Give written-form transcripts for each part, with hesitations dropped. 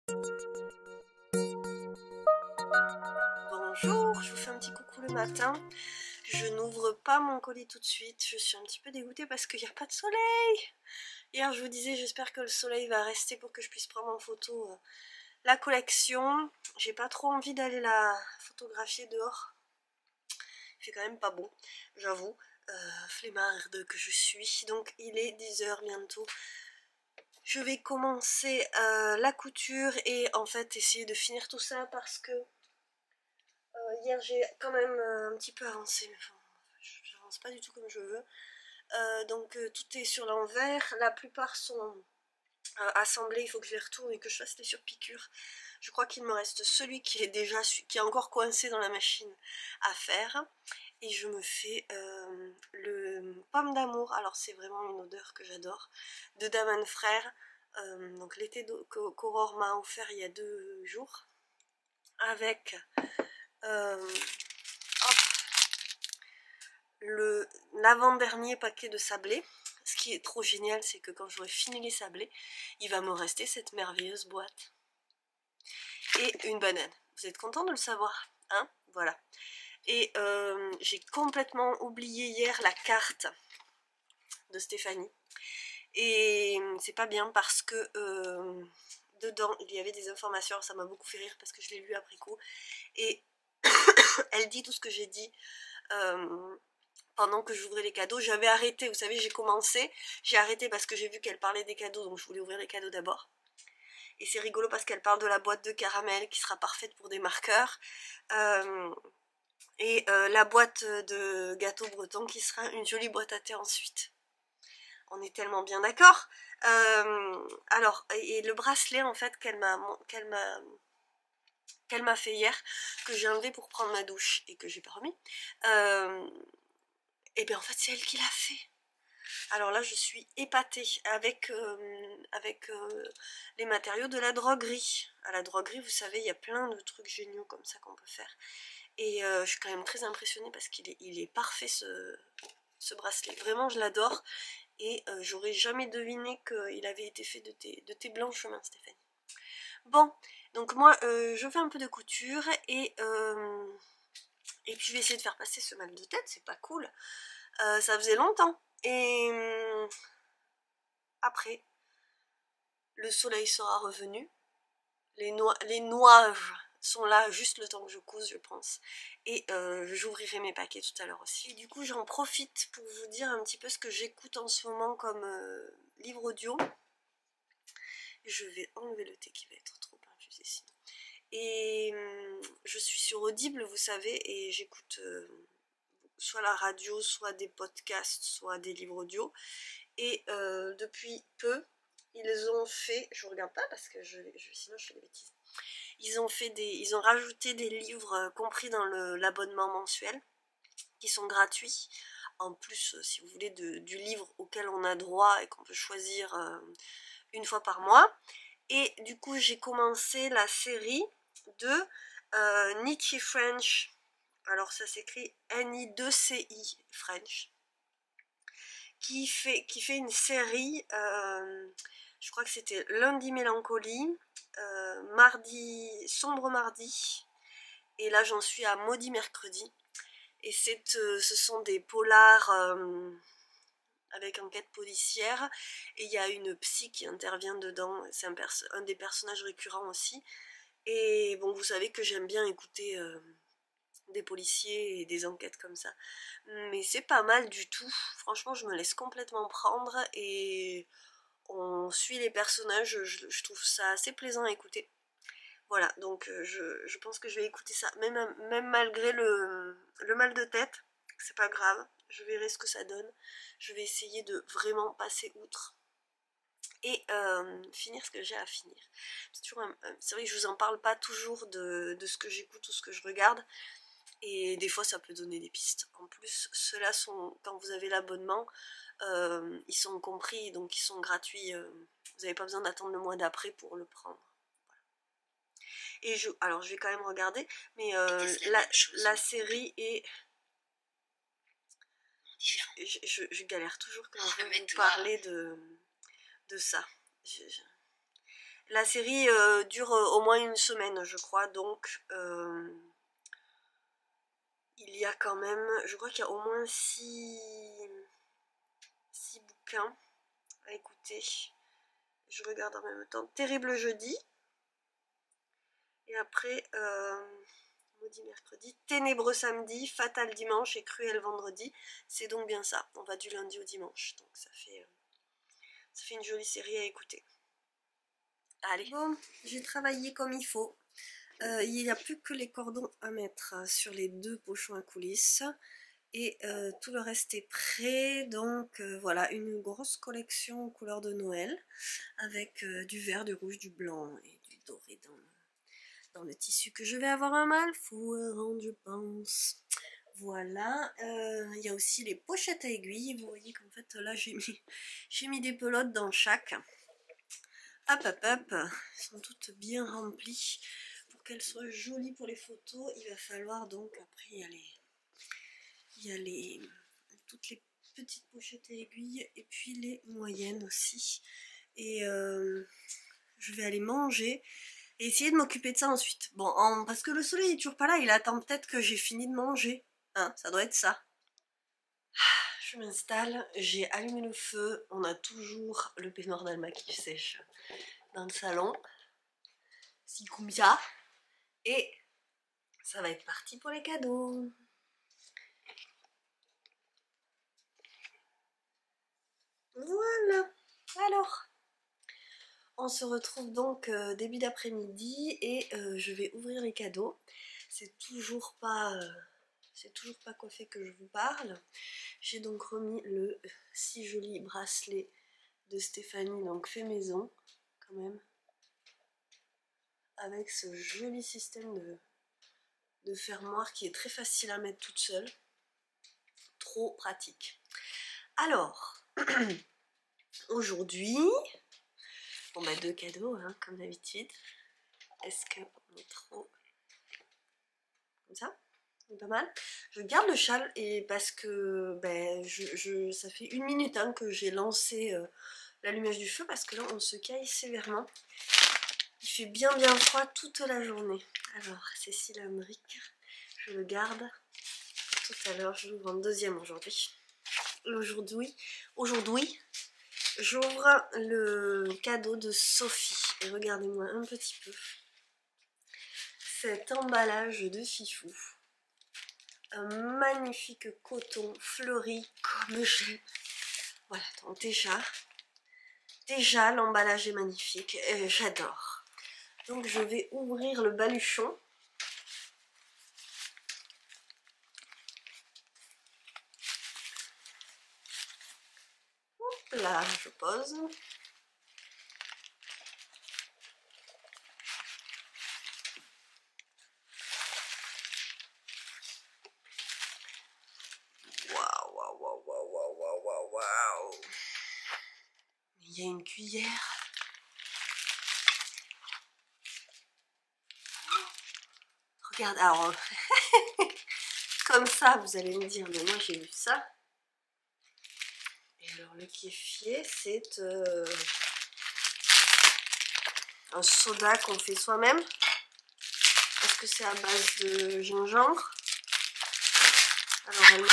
Bonjour, je vous fais un petit coucou le matin. Je n'ouvre pas mon colis tout de suite, je suis un petit peu dégoûtée parce qu'il n'y a pas de soleil. Hier je vous disais j'espère que le soleil va rester pour que je puisse prendre en photo la collection. J'ai pas trop envie d'aller la photographier dehors. Il fait quand même pas beau, j'avoue. Flemmarde que je suis. Donc il est 10 h bientôt. Je vais commencer la couture et en fait essayer de finir tout ça parce que hier j'ai quand même un petit peu avancé, mais enfin, j'avance pas du tout comme je veux. Donc tout est sur l'envers, la plupart sont assemblés, il faut que je les retourne et que je fasse les surpiqûres. Je crois qu'il me reste celui qui est encore coincé dans la machine à faire. Et je me fais le pomme d'amour, alors c'est vraiment une odeur que j'adore, de Daman Frère, donc l'été qu'Aurore m'a offert il y a 2 jours, avec l'avant-dernier paquet de sablés. Ce qui est trop génial, c'est que quand j'aurai fini les sablés, il va me rester cette merveilleuse boîte. Et une banane. Vous êtes content de le savoir, hein? Voilà. Et j'ai complètement oublié hier la carte de Stéphanie. Et c'est pas bien parce que dedans, il y avait des informations. Ça m'a beaucoup fait rire parce que je l'ai lu après coup. Et elle dit tout ce que j'ai dit pendant que j'ouvrais les cadeaux. J'avais arrêté, vous savez, j'ai arrêté parce que j'ai vu qu'elle parlait des cadeaux, donc je voulais ouvrir les cadeaux d'abord. Et c'est rigolo parce qu'elle parle de la boîte de caramel qui sera parfaite pour des marqueurs. Et la boîte de gâteau breton qui sera une jolie boîte à thé ensuite. On est tellement bien d'accord. Alors, et le bracelet en fait qu'elle m'a fait hier, que j'ai enlevé pour prendre ma douche et que j'ai pas remis, et bien en fait c'est elle qui l'a fait. Alors là je suis épatée avec les matériaux de la droguerie. À la droguerie vous savez il y a plein de trucs géniaux comme ça qu'on peut faire. Et je suis quand même très impressionnée parce qu'il est parfait ce bracelet. Vraiment je l'adore. Et j'aurais jamais deviné qu'il avait été fait de tes blancs chemins, Stéphanie. Bon, donc moi je fais un peu de couture et puis je vais essayer de faire passer ce mal de tête, c'est pas cool. Ça faisait longtemps. Et après, le soleil sera revenu. Les nuages sont là juste le temps que je couse, je pense. Et j'ouvrirai mes paquets tout à l'heure aussi. Et du coup, j'en profite pour vous dire un petit peu ce que j'écoute en ce moment comme livre audio. Je vais enlever le thé qui va être trop infusé sinon. Et je suis sur Audible, vous savez, et j'écoute soit la radio, soit des podcasts, soit des livres audio. Et depuis peu, ils ont fait, je regarde pas parce que sinon je fais des bêtises. Ils ont rajouté des livres compris dans l'abonnement mensuel qui sont gratuits. En plus, si vous voulez, du livre auquel on a droit et qu'on peut choisir une fois par mois. Et du coup, j'ai commencé la série de Nietzsche French. Alors, ça s'écrit N-I-2-C-I French. Qui fait une série, je crois que c'était Lundi Mélancolie, Sombre Mardi, et là j'en suis à Maudit Mercredi. Et ce sont des polars avec enquête policière, et il y a une psy qui intervient dedans, c'est un des personnages récurrents aussi. Et bon, vous savez que j'aime bien écouter des policiers et des enquêtes comme ça. Mais c'est pas mal du tout. Franchement, je me laisse complètement prendre et on suit les personnages. Je trouve ça assez plaisant à écouter. Voilà, donc je pense que je vais écouter ça. Même malgré le mal de tête, c'est pas grave. Je verrai ce que ça donne. Je vais essayer de vraiment passer outre et finir ce que j'ai à finir. C'est vrai que je vous en parle pas toujours de ce que j'écoute ou ce que je regarde. Et des fois ça peut donner des pistes. En plus, ceux-là sont, quand vous avez l'abonnement, ils sont compris, donc ils sont gratuits. Vous n'avez pas besoin d'attendre le mois d'après pour le prendre. Voilà. Et alors je vais quand même regarder, mais la série est... Je galère toujours quand je veux vous parler de ça. La série dure au moins une semaine, je crois, donc il y a quand même, je crois qu'il y a au moins 6 bouquins à écouter. Je regarde en même temps. Terrible jeudi. Et après, maudit mercredi, ténébreux samedi, fatal dimanche et cruel vendredi. C'est donc bien ça. On va du lundi au dimanche. Donc ça fait une jolie série à écouter. Allez. Bon, j'ai travaillé comme il faut. Il n'y a plus que les cordons à mettre sur les 2 pochons à coulisses. Et tout le reste est prêt. Donc voilà, une grosse collection aux couleurs de Noël. Avec du vert, du rouge, du blanc et du doré dans le tissu que je vais avoir un mal fou, je pense. Voilà, il y a aussi les pochettes à aiguilles. Vous voyez qu'en fait là j'ai mis des pelotes dans chaque. Hop hop hop, elles sont toutes bien remplies. Pour qu'elles soient jolies pour les photos, il va falloir donc après il y a toutes les petites pochettes à aiguilles et puis les moyennes aussi. Et je vais aller manger et essayer de m'occuper de ça ensuite. Bon, parce que le soleil est toujours pas là, il attend peut-être que j'ai fini de manger. Hein, ça doit être ça. Je m'installe, j'ai allumé le feu, on a toujours le peignoir d'Alma qui sèche dans le salon. C'est comme ça. Et ça va être parti pour les cadeaux. Voilà. Alors, on se retrouve donc début d'après-midi et je vais ouvrir les cadeaux. C'est toujours pas coiffé que je vous parle. J'ai donc remis le si joli bracelet de Stéphanie, donc fait maison quand même, avec ce joli système de fermoir qui est très facile à mettre toute seule. Trop pratique. Alors, aujourd'hui, bon bah 2 cadeaux hein, comme d'habitude. Est-ce qu'on est trop comme ça? Pas mal. Je garde le châle et parce que ben, ça fait 1 minute hein, que j'ai lancé l'allumage du feu parce que là on se caille sévèrement. Il fait bien froid toute la journée. Alors c'est cylindrique, je le garde. Tout à l'heure je l'ouvre en deuxième aujourd'hui. Aujourd'hui j'ouvre le cadeau de Sophie. Et regardez-moi un petit peu cet emballage de fifou. Un magnifique coton fleuri comme j'aime. Voilà, donc déjà l'emballage est magnifique, j'adore. Donc je vais ouvrir le baluchon. Hop là, je pose. Waouh. Il y a une cuillère. Regarde, alors, comme ça, vous allez me dire, mais moi j'ai vu ça. Et alors, le kéfier, c'est un soda qu'on fait soi-même. Est-ce que c'est à base de gingembre? Alors, elle m'a...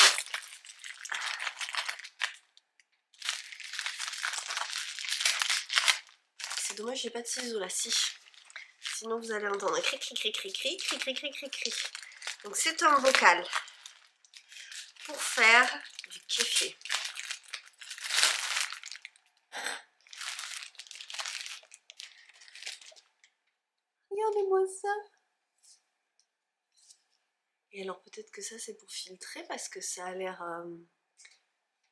C'est dommage, j'ai pas de ciseaux là, si. Sinon, vous allez entendre cri, cri, cri, cri, cri, cri, cri, cri, cri, cri. Donc, c'est un bocal pour faire du kéfier. Regardez-moi ça. Et alors, peut-être que ça, c'est pour filtrer parce que ça a l'air...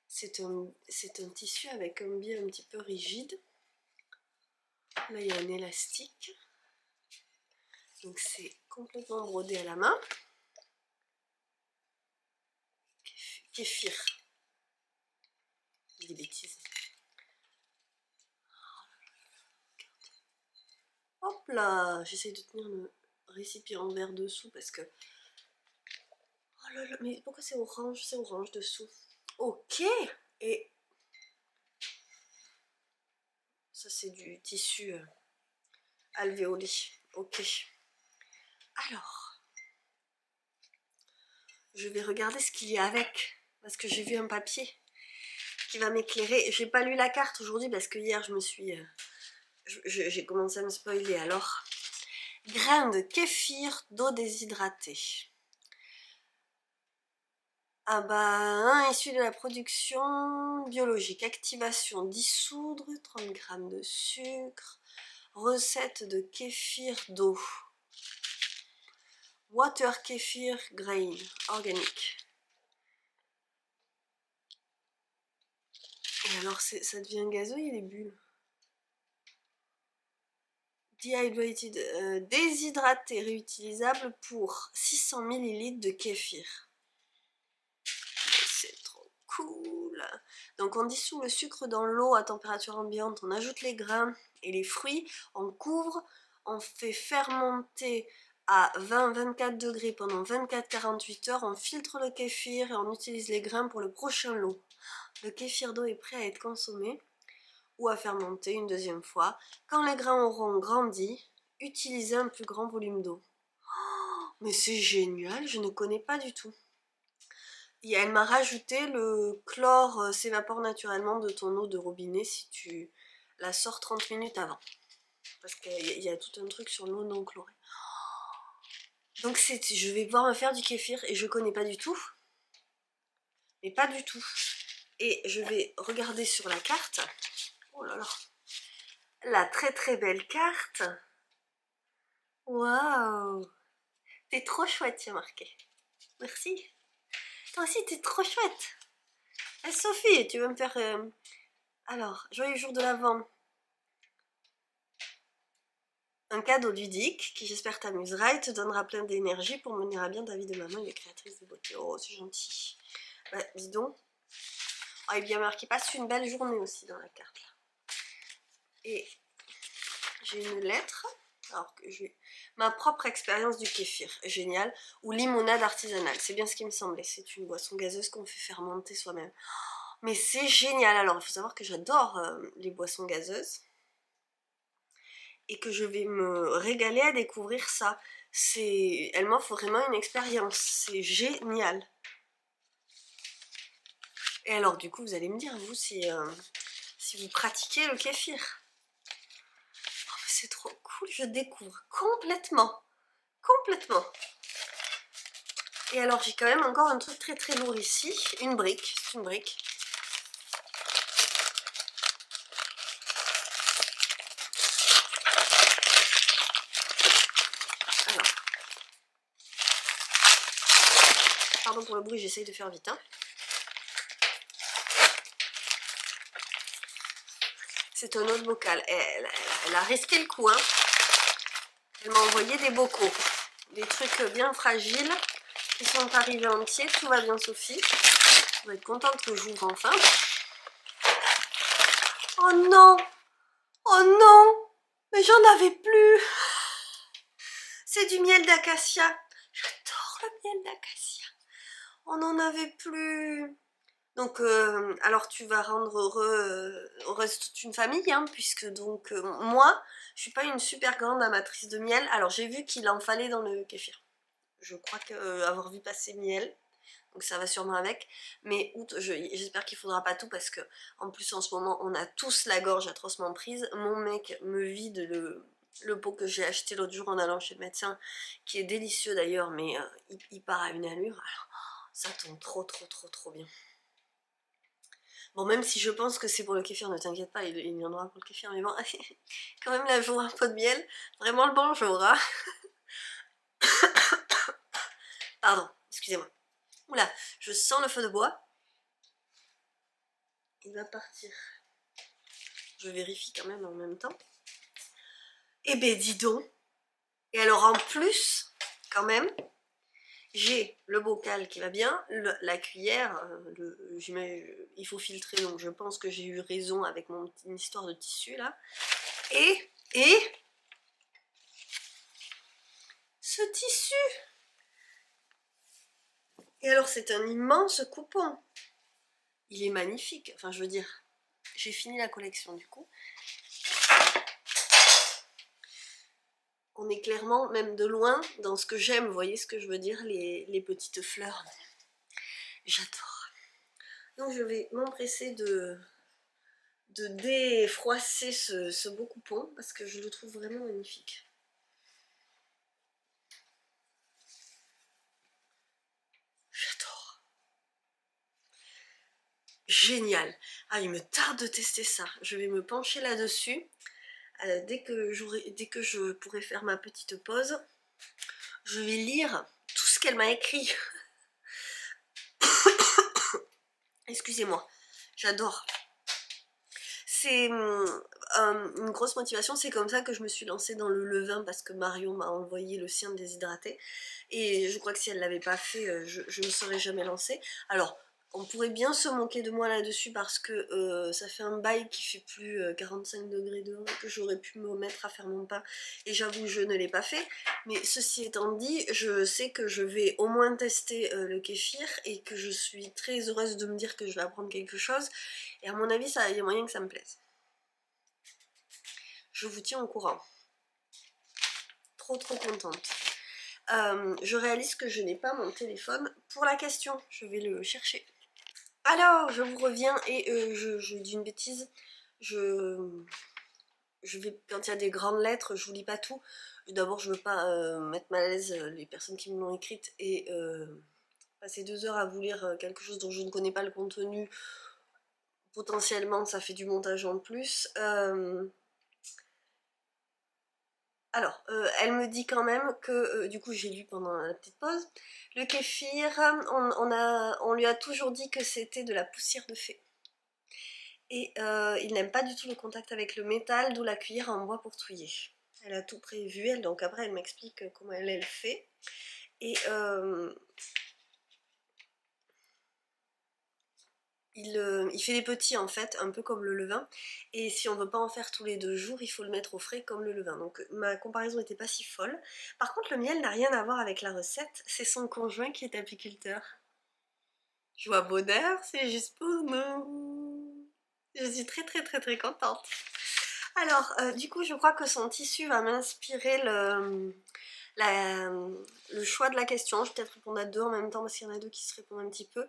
c'est un tissu avec un biais un petit peu rigide. Là, il y a un élastique. Donc, c'est complètement brodé à la main. Kéfir. Des bêtises. Hop là, j'essaie de tenir le récipient vert dessous parce que... Oh là là, mais pourquoi c'est orange? C'est orange dessous. Ok. Et ça c'est du tissu alvéoli. Ok. Alors, je vais regarder ce qu'il y a avec, parce que j'ai vu un papier qui va m'éclairer. J'ai pas lu la carte aujourd'hui parce que hier je me suis... j'ai commencé à me spoiler. Alors, grains de kéfir d'eau déshydratée. Ah bah, issu de la production biologique. Activation, dissoudre, 30 g de sucre. Recette de kéfir d'eau. Water kéfir grain, organique. Et alors, ça devient gazeux, il y a des bulles. Dehydrated, déshydraté, réutilisable pour 600 ml de kéfir. C'est trop cool. Donc on dissout le sucre dans l'eau à température ambiante, on ajoute les grains et les fruits, on couvre, on fait fermenter à 20-24 degrés pendant 24-48 heures, on filtre le kéfir et on utilise les grains pour le prochain lot. Le kéfir d'eau est prêt à être consommé ou à fermenter une deuxième fois. Quand les grains auront grandi, utilisez un plus grand volume d'eau. Oh, mais c'est génial, je ne connais pas du tout. Et elle m'a rajouté le chlore s'évapore naturellement de ton eau de robinet si tu la sors 30 minutes avant. Parce qu'il y a tout un truc sur l'eau non chlorée. Donc je vais pouvoir me faire du kéfir et je connais pas du tout. Mais pas du tout. Et je vais regarder sur la carte. Oh là là. La très très belle carte. Waouh. T'es trop chouette, tiens marqué. Merci. Toi aussi, t'es trop chouette. Eh, Sophie, tu veux me faire... Alors, joyeux jour de l'Avent. Un cadeau ludique qui j'espère t'amusera et te donnera plein d'énergie pour mener à bien ta vie de maman et de créatrice de beauté. Oh, c'est gentil. Bah, dis donc. Oh, il est bien marqué. Passe une belle journée aussi dans la carte. Là. Et j'ai une lettre. Alors que j'ai ma propre expérience du kéfir. Génial. Ou limonade artisanale. C'est bien ce qui me semblait. C'est une boisson gazeuse qu'on fait fermenter soi-même. Mais c'est génial. Alors, il faut savoir que j'adore les boissons gazeuses. Et que je vais me régaler à découvrir ça. Elle m'offre vraiment une expérience. C'est génial. Et alors, du coup, vous allez me dire, vous, si vous pratiquez le kéfir. Oh, c'est trop cool. Je découvre complètement. Complètement. Et alors, j'ai quand même encore un truc très très lourd ici. Une brique. C'est une brique. Alors. Pardon pour le bruit, j'essaye de faire vite. Hein. C'est un autre bocal. Elle a risqué le coup. Hein. Elle m'a envoyé des bocaux. Des trucs bien fragiles qui sont arrivés entiers. Tout va bien, Sophie. On va être contente que j'ouvre enfin. Oh non! Oh non! Mais j'en avais plus! C'est du miel d'acacia. J'adore le miel d'acacia. On n'en avait plus. Donc, alors tu vas rendre heureuse toute une famille, hein, puisque donc moi, je suis pas une super grande amatrice de miel. Alors j'ai vu qu'il en fallait dans le kéfir. Je crois avoir vu passer miel. Donc ça va sûrement avec, mais j'espère qu'il faudra pas tout parce que en plus en ce moment on a tous la gorge atrocement prise. Mon mec me vide le pot que j'ai acheté l'autre jour en allant chez le médecin, qui est délicieux d'ailleurs, mais il part à une allure. Alors ça tombe trop bien. Bon, même si je pense que c'est pour le kéfir, ne t'inquiète pas, il y en aura pour le kéfir, mais bon, quand même la jour un pot de miel, vraiment le bonjour, hein. Pardon, excusez-moi. Oula, je sens le feu de bois. Il va partir. Je vérifie quand même en même temps. Eh ben dis donc. Et alors en plus, quand même, j'ai le bocal qui va bien, la cuillère, il faut filtrer, donc je pense que j'ai eu raison avec mon histoire de tissu là. Et ce tissu. Et alors c'est un immense coupon. Il est magnifique, enfin je veux dire, j'ai fini la collection du coup. on est clairement, même de loin, dans ce que j'aime, vous voyez ce que je veux dire, les petites fleurs. J'adore. Donc je vais m'empresser de défroisser ce beau coupon parce que je le trouve vraiment magnifique. J'adore. Génial. Ah, il me tarde de tester ça. Je vais me pencher là-dessus. Dès que je pourrai faire ma petite pause, je vais lire tout ce qu'elle m'a écrit. Excusez-moi, j'adore. C'est une grosse motivation, c'est comme ça que je me suis lancée dans le levain parce que Marion m'a envoyé le sien déshydraté et je crois que si elle ne l'avait pas fait, je ne me serais jamais lancée. Alors, on pourrait bien se moquer de moi là-dessus parce que ça fait un bail qui fait plus 45 degrés dehors que j'aurais pu me mettre à faire mon pain et j'avoue je ne l'ai pas fait. Mais ceci étant dit, je sais que je vais au moins tester le kéfir et que je suis très heureuse de me dire que je vais apprendre quelque chose. Et à mon avis, il y a moyen que ça me plaise. Je vous tiens au courant. Trop contente. Je réalise que je n'ai pas mon téléphone pour la question. Je vais le chercher. Alors, je vous reviens et je dis une bêtise. Je vais, quand il y a des grandes lettres, je vous lis pas tout. D'abord, je veux pas mettre mal à l'aise les personnes qui me l'ont écrite et passer 2 heures à vous lire quelque chose dont je ne connais pas le contenu. Potentiellement, ça fait du montage en plus. Alors, elle me dit quand même que, du coup j'ai lu pendant la petite pause, le kéfir, on lui a toujours dit que c'était de la poussière de fée. Et il n'aime pas du tout le contact avec le métal, d'où la cuillère en bois pour touiller. Elle a tout prévu, elle, donc après elle m'explique comment elle fait. Et il fait des petits en fait, un peu comme le levain. Et si on veut pas en faire tous les 2 jours, il faut le mettre au frais comme le levain. Donc ma comparaison n'était pas si folle. Par contre, le miel n'a rien à voir avec la recette. C'est son conjoint qui est apiculteur. Joie bonheur, c'est juste pour nous. Je suis très contente. Alors, du coup, je crois que son tissu va m'inspirer le choix de la question. Je vais peut-être répondre à 2 en même temps parce qu'il y en a 2 qui se répondent un petit peu.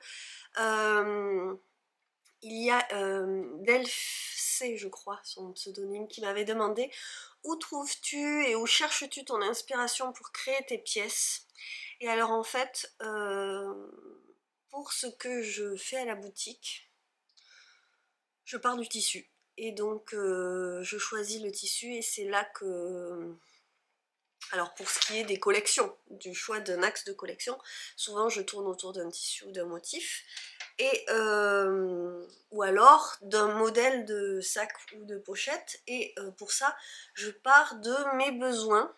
Il y a Delphc, je crois, son pseudonyme, qui m'avait demandé où trouves-tu et où cherches-tu ton inspiration pour créer tes pièces. Et alors en fait, pour ce que je fais à la boutique, je pars du tissu. Et donc je choisis le tissu et c'est là que... Alors pour ce qui est des collections, du choix d'un axe de collection, souvent je tourne autour d'un tissu ou d'un motif. Et ou alors d'un modèle de sac ou de pochette et pour ça je pars de mes besoins,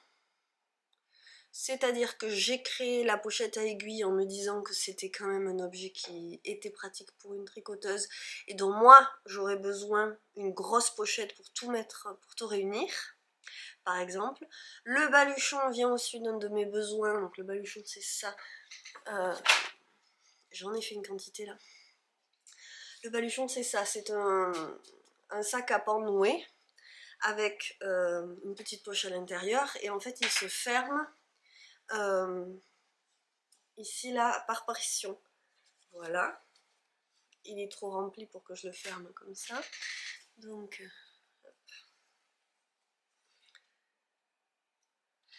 c'est-à-dire que j'ai créé la pochette à aiguille en me disant que c'était quand même un objet qui était pratique pour une tricoteuse et dont moi j'aurais besoin d'une grosse pochette pour tout mettre, pour tout réunir par exemple. Le baluchon vient aussi d'un de mes besoins, donc le baluchon c'est ça, j'en ai fait une quantité là. Le baluchon c'est ça, c'est un sac à pan noué avec une petite poche à l'intérieur et en fait il se ferme ici là par pression. Voilà, il est trop rempli pour que je le ferme comme ça, donc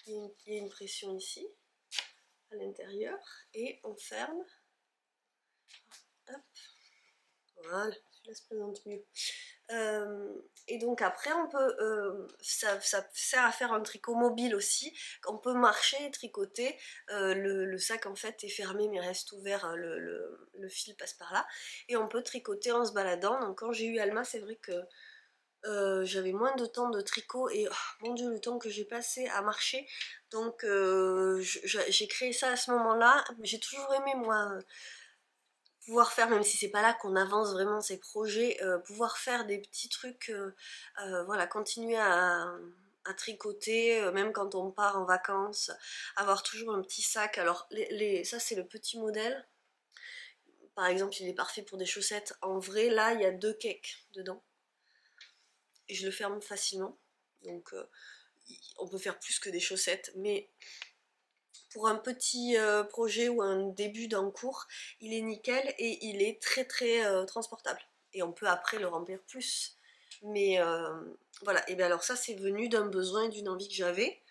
il y a une pression ici à l'intérieur et on ferme. Hop. Voilà, celui-là se présente mieux. Et donc après on peut, ça sert à faire un tricot mobile aussi, on peut marcher et tricoter, le sac en fait est fermé mais reste ouvert, le fil passe par là, et on peut tricoter en se baladant. Donc quand j'ai eu Alma c'est vrai que j'avais moins de temps de tricot et oh, mon dieu le temps que j'ai passé à marcher, donc j'ai créé ça à ce moment là. J'ai toujours aimé moi pouvoir faire, même si c'est pas là qu'on avance vraiment ces projets, pouvoir faire des petits trucs, voilà, continuer à tricoter, même quand on part en vacances, avoir toujours un petit sac. Alors ça c'est le petit modèle, par exemple il est parfait pour des chaussettes, en vrai là il y a 2 cakes dedans, et je le ferme facilement, donc on peut faire plus que des chaussettes, mais pour un petit projet ou un début d'un cours, il est nickel et il est très transportable. Et on peut après le remplir plus. Mais voilà, et bien alors ça c'est venu d'un besoin et d'une envie que j'avais.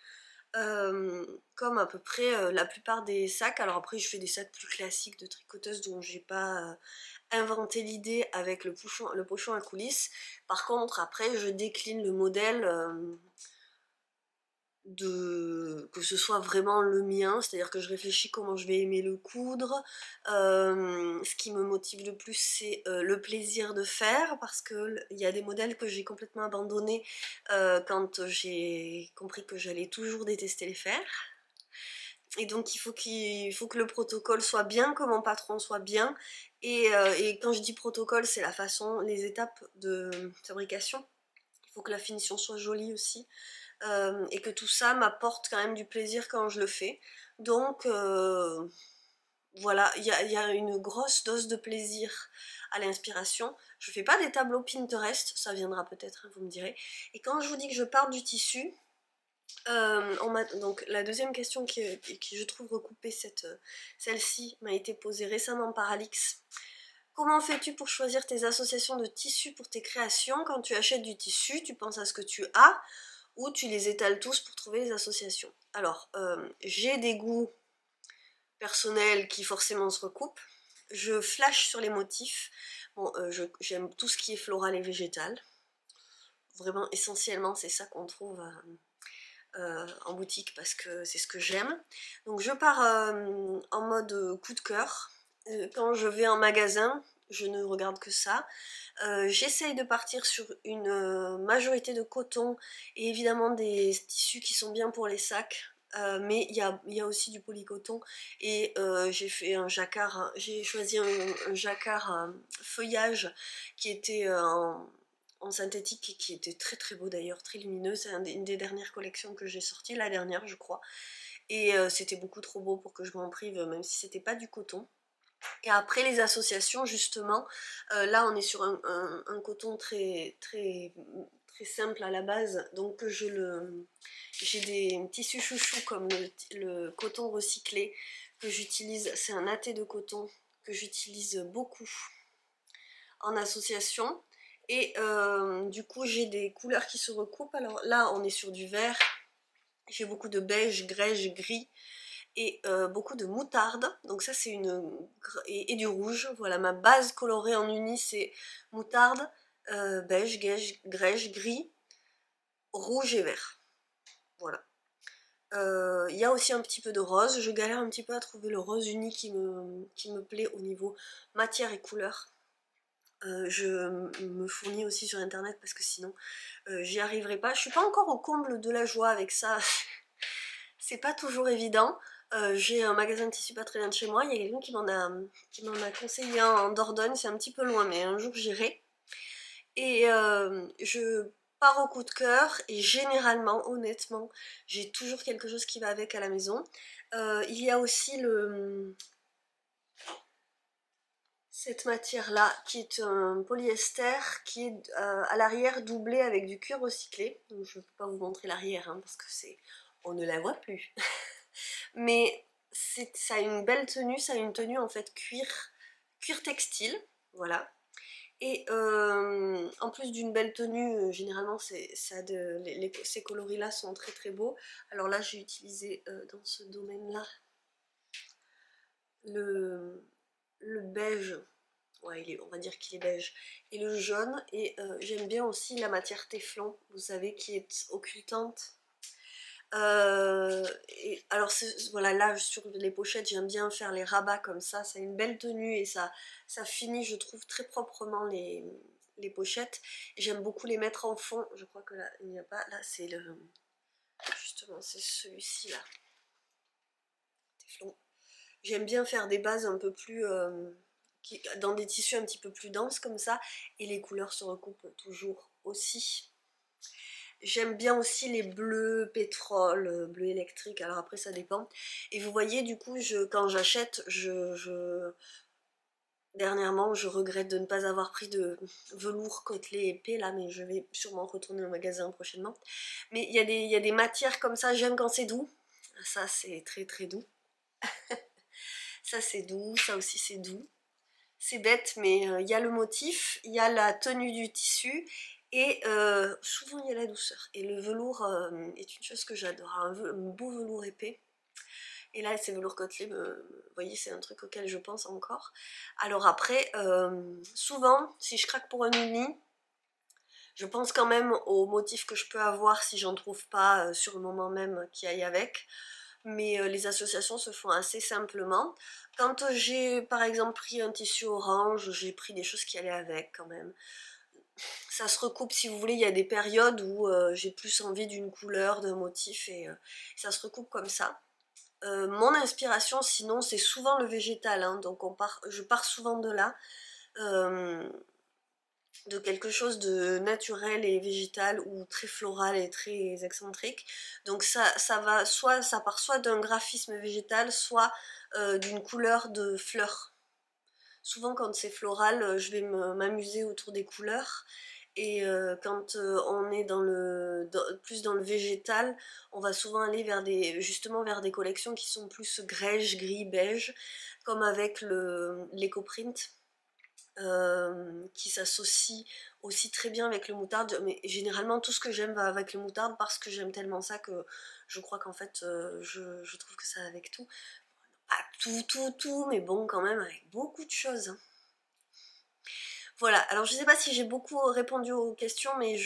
Comme à peu près la plupart des sacs. Alors après je fais des sacs plus classiques de tricoteuse dont j'ai pas inventé l'idée avec le pochon à coulisses. Par contre après je décline le modèle que ce soit vraiment le mien, c'est-à-dire que je réfléchis comment je vais aimer le coudre. Ce qui me motive le plus c'est le plaisir de faire, parce que il y a des modèles que j'ai complètement abandonnés quand j'ai compris que j'allais toujours détester les faire. Et donc il faut que le protocole soit bien, que mon patron soit bien. Et quand je dis protocole, c'est la façon, les étapes de fabrication. Il faut que la finition soit jolie aussi. Et que tout ça m'apporte quand même du plaisir quand je le fais. Donc voilà, il y a une grosse dose de plaisir à l'inspiration. Je fais pas des tableaux Pinterest, ça viendra peut-être, hein, vous me direz. Et quand je vous dis que je pars du tissu, donc la deuxième question qui je trouve recoupée, celle-ci m'a été posée récemment par Alix. Comment fais-tu pour choisir tes associations de tissus pour tes créations? Quand tu achètes du tissu, tu penses à ce que tu as ou tu les étales tous pour trouver les associations? Alors, j'ai des goûts personnels qui forcément se recoupent. Je flash sur les motifs. Bon, j'aime tout ce qui est floral et végétal. Vraiment, essentiellement, c'est ça qu'on trouve en boutique parce que c'est ce que j'aime. Donc je pars en mode coup de cœur. Quand je vais en magasin, je ne regarde que ça. J'essaye de partir sur une majorité de coton et évidemment des tissus qui sont bien pour les sacs. Mais il y a aussi du polycoton et j'ai fait un jacquard, j'ai choisi un jacquard feuillage qui était en synthétique et qui était très beau d'ailleurs, très lumineux. C'est une des dernières collections que j'ai sorties, la dernière je crois. Et c'était beaucoup trop beau pour que je m'en prive, même si c'était pas du coton. Et après les associations justement, là on est sur un coton très simple à la base, donc j'ai des tissus chouchous comme le coton recyclé que j'utilise, c'est un atté de coton que j'utilise beaucoup en association. Et du coup j'ai des couleurs qui se recoupent. Alors là on est sur du vert, j'ai beaucoup de beige, grège, gris et beaucoup de moutarde. Donc ça c'est et du rouge. Voilà, ma base colorée en uni c'est moutarde, beige, grège, gris, rouge et vert. Voilà. Il y a aussi un petit peu de rose. Je galère un petit peu à trouver le rose uni qui me plaît au niveau matière et couleur. Je me fournis aussi sur internet parce que sinon j'y arriverai pas. Je suis pas encore au comble de la joie avec ça. C'est pas toujours évident. J'ai un magasin de tissus pas très loin de chez moi. Il y a quelqu'un qui m'en a conseillé un en Dordogne. C'est un petit peu loin, mais un jour j'irai. Et je pars au coup de cœur. Et généralement, honnêtement, j'ai toujours quelque chose qui va avec à la maison. Il y a aussi cette matière-là, qui est un polyester, qui est à l'arrière doublé avec du cuir recyclé. Donc, je ne peux pas vous montrer l'arrière, hein, parce que on ne la voit plus. Mais ça a une belle tenue, ça a une tenue en fait cuir textile, voilà. Et en plus d'une belle tenue, généralement ces coloris-là sont très beaux. Alors là j'ai utilisé dans ce domaine-là le beige. Ouais, on va dire qu'il est beige, et le jaune, et j'aime bien aussi la matière téflon, vous savez, qui est occultante. Et alors voilà, là sur les pochettes j'aime bien faire les rabats comme ça a une belle tenue et ça finit je trouve très proprement les pochettes. J'aime beaucoup les mettre en fond, je crois que là il n'y a pas, là c'est justement c'est celui-ci là, téflon. J'aime bien faire des bases un peu plus dans des tissus un petit peu plus denses comme ça, et les couleurs se recoupent toujours aussi. J'aime bien aussi les bleus pétrole, bleu électrique, alors après ça dépend. Et vous voyez du coup quand j'achète, Dernièrement, je regrette de ne pas avoir pris de velours côtelé épais là, mais je vais sûrement retourner au magasin prochainement. Mais il y a des matières comme ça, j'aime quand c'est doux. Ça, c'est très très doux. Ça, c'est doux, ça aussi, c'est doux. C'est bête, mais il y a le motif, il y a la tenue du tissu, et souvent il y a la douceur. Et le velours est une chose que j'adore, un beau velours épais. Et là, ces velours côtelés, vous voyez, c'est un truc auquel je pense encore. Alors après, souvent, si je craque pour un uni, je pense quand même au motif que je peux avoir si j'en trouve pas sur le moment même qui aille avec. Mais les associations se font assez simplement. Quand j'ai par exemple pris un tissu orange, j'ai pris des choses qui allaient avec quand même. Ça se recoupe si vous voulez, il y a des périodes où j'ai plus envie d'une couleur, d'un motif, et ça se recoupe comme ça. Mon inspiration sinon c'est souvent le végétal, hein, donc je pars souvent de là, de quelque chose de naturel et végétal ou très floral et très excentrique. Donc ça va soit, ça part soit d'un graphisme végétal, soit d'une couleur de fleurs. Souvent quand c'est floral, je vais m'amuser autour des couleurs. Et quand on est plus dans le végétal, on va souvent aller justement vers des collections qui sont plus grège, gris, beige, comme avec l'éco-print, qui s'associe aussi très bien avec le moutarde. Mais généralement tout ce que j'aime va avec le moutarde parce que j'aime tellement ça que je crois qu'en fait je trouve que ça va avec tout. Pas tout, mais bon quand même avec beaucoup de choses, hein. Voilà, alors je sais pas si j'ai beaucoup répondu aux questions, mais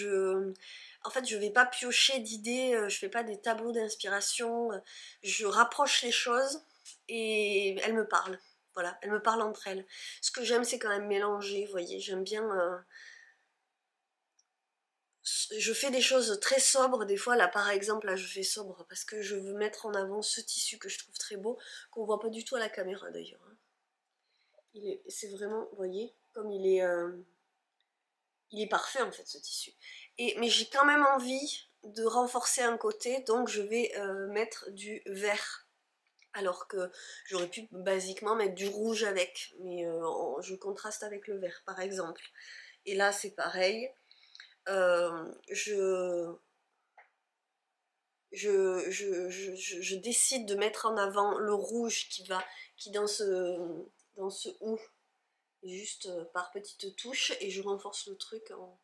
en fait, je vais pas piocher d'idées, je fais pas des tableaux d'inspiration, je rapproche les choses et elles me parlent. Voilà, elles me parlent entre elles. Ce que j'aime, c'est quand même mélanger, vous voyez, j'aime bien... je fais des choses très sobres, des fois, là par exemple, là je fais sobre parce que je veux mettre en avant ce tissu que je trouve très beau, qu'on voit pas du tout à la caméra d'ailleurs, hein. C'est vraiment, vous voyez, comme il est parfait en fait ce tissu. Mais j'ai quand même envie de renforcer un côté, donc je vais mettre du vert. Alors que j'aurais pu basiquement mettre du rouge avec, mais je contraste avec le vert par exemple. Et là c'est pareil, je décide de mettre en avant le rouge qui dans ce ou, juste par petites touches, et je renforce le truc en,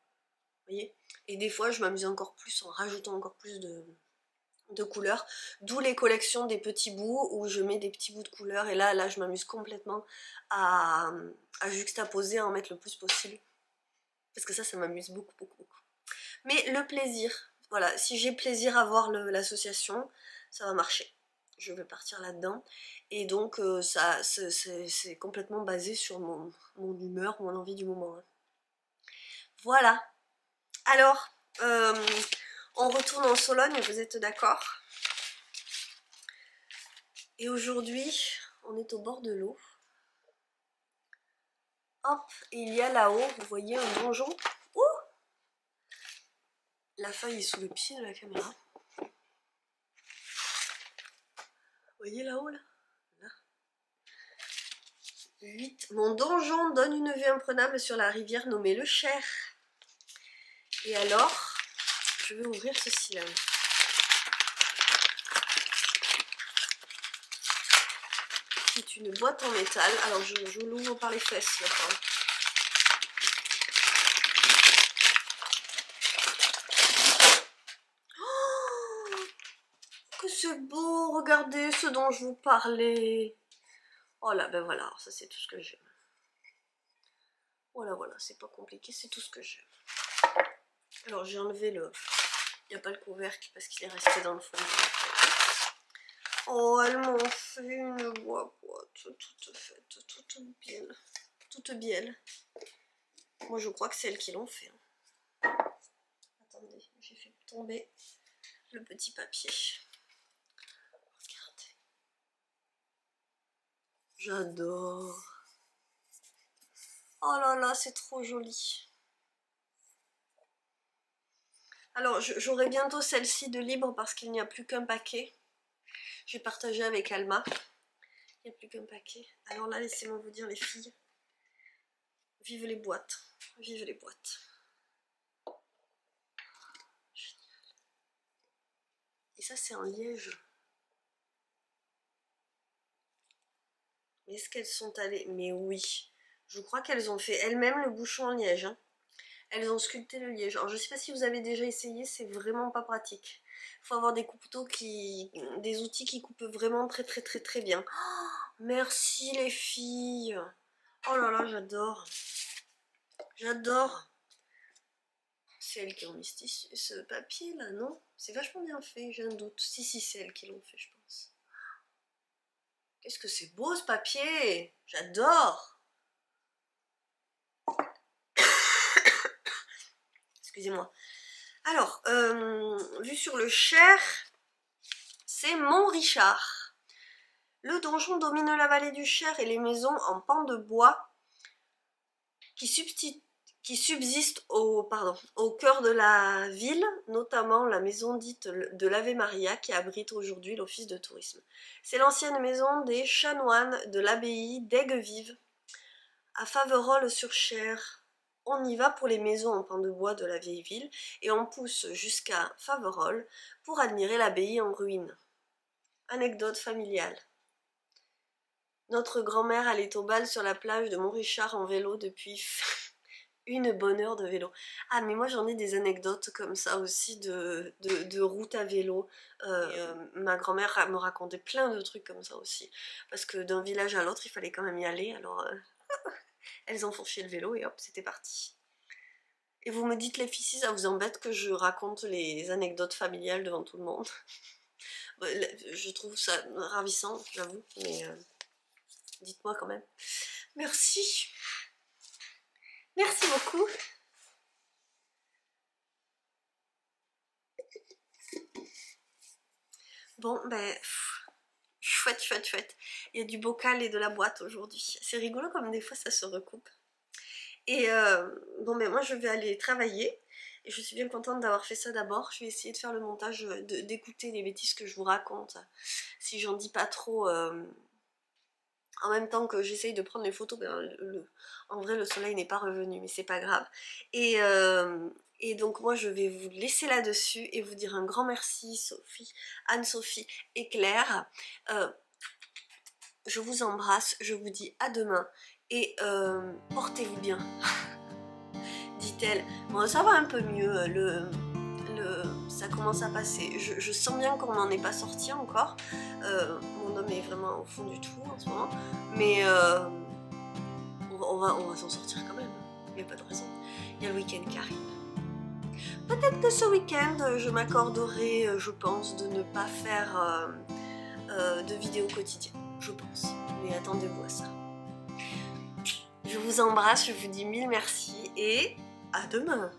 voyez. Et des fois je m'amuse encore plus en rajoutant encore plus de couleurs, d'où les collections des petits bouts où je mets des petits bouts de couleurs, et là je m'amuse complètement à, juxtaposer, à en mettre le plus possible, parce que ça m'amuse beaucoup beaucoup beaucoup. Mais le plaisir, voilà, si j'ai plaisir à voir l'association, ça va marcher, je vais partir là-dedans. Et donc ça c'est complètement basé sur mon humeur, mon envie du moment, hein. Voilà. Alors, on retourne en Sologne, vous êtes d'accord? Et aujourd'hui, on est au bord de l'eau. Hop, et il y a là-haut, vous voyez un donjon. Ouh, la feuille est sous le pied de la caméra. Vous voyez là-haut, là, 8. Mon donjon donne une vue imprenable sur la rivière nommée le Cher. Et alors, je vais ouvrir ceci là. C'est une boîte en métal. Alors je l'ouvre par les fesses maintenant. Oh, que c'est beau, regardez ce dont je vous parlais. Oh là, ben voilà, ça c'est tout ce que j'aime. Voilà, voilà, c'est pas compliqué, c'est tout ce que j'aime. Alors j'ai enlevé il n'y a pas le couvercle parce qu'il est resté dans le fond. Oh, elles m'ont fait une boîte toute faite, toute bielle. Toute bielle. Moi je crois que c'est elles qui l'ont fait, hein. Attendez, j'ai fait tomber le petit papier. Regardez. J'adore. Oh là là, c'est trop joli. Alors j'aurai bientôt celle-ci de libre parce qu'il n'y a plus qu'un paquet. J'ai partagé avec Alma. Il n'y a plus qu'un paquet. Alors là, laissez-moi vous dire les filles. Vive les boîtes. Vive les boîtes. Génial. Et ça, c'est en liège. Mais est-ce qu'elles sont allées? Mais oui. Je crois qu'elles ont fait elles-mêmes le bouchon en liège. Hein. Elles ont sculpté le liège. Alors je sais pas si vous avez déjà essayé, c'est vraiment pas pratique. Il faut avoir des couteaux des outils qui coupent vraiment très bien. Oh, merci les filles. Oh là là, j'adore. J'adore. C'est elles qui ont mis ce papier là, non? C'est vachement bien fait, j'ai un doute. Si, c'est elles qui l'ont fait, je pense. Qu'est-ce que c'est beau ce papier! J'adore! Excusez-moi. Alors, vu sur le Cher, c'est Montrichard. Le donjon domine la vallée du Cher et les maisons en pans de bois qui subsistent au cœur de la ville, notamment la maison dite de l'Ave Maria qui abrite aujourd'hui l'office de tourisme. C'est l'ancienne maison des chanoines de l'abbaye d'Aiguevive, à Faverolles-sur-Cher. On y va pour les maisons en pans de bois de la vieille ville et on pousse jusqu'à Faverolles pour admirer l'abbaye en ruine. Anecdote familiale. Notre grand-mère allait au bal sur la plage de Montrichard en vélo depuis une bonne heure de vélo. Ah mais moi j'en ai des anecdotes comme ça aussi de route à vélo. Ma grand-mère me racontait plein de trucs comme ça aussi. Parce que d'un village à l'autre il fallait quand même y aller. Alors elles ont fourché le vélo et hop c'était parti. Et vous me dites les filles si ça vous embête que je raconte les anecdotes familiales devant tout le monde. Je trouve ça ravissant j'avoue. Mais dites-moi quand même. Merci. Merci beaucoup. Bon, ben, chouette. Il y a du bocal et de la boîte aujourd'hui. C'est rigolo comme des fois ça se recoupe. Et bon, ben moi je vais aller travailler. Et je suis bien contente d'avoir fait ça d'abord. Je vais essayer de faire le montage, d'écouter les bêtises que je vous raconte. Si j'en dis pas trop... En même temps que j'essaye de prendre les photos, ben, en vrai le soleil n'est pas revenu, mais c'est pas grave. Et donc moi je vais vous laisser là-dessus et vous dire un grand merci Sophie, Anne-Sophie et Claire. Je vous embrasse, je vous dis à demain et portez-vous bien, dit-elle. Bon ça va un peu mieux, ça commence à passer. Je sens bien qu'on n'en est pas sorti encore. Mon homme est vraiment au fond du trou en ce moment. Mais on va s'en sortir quand même. Il n'y a pas de raison. Il y a le week-end qui arrive. Peut-être que ce week-end, je m'accorderai, je pense, de ne pas faire de vidéos quotidiennes. Je pense. Mais attendez-vous à ça. Je vous embrasse, je vous dis mille merci et à demain.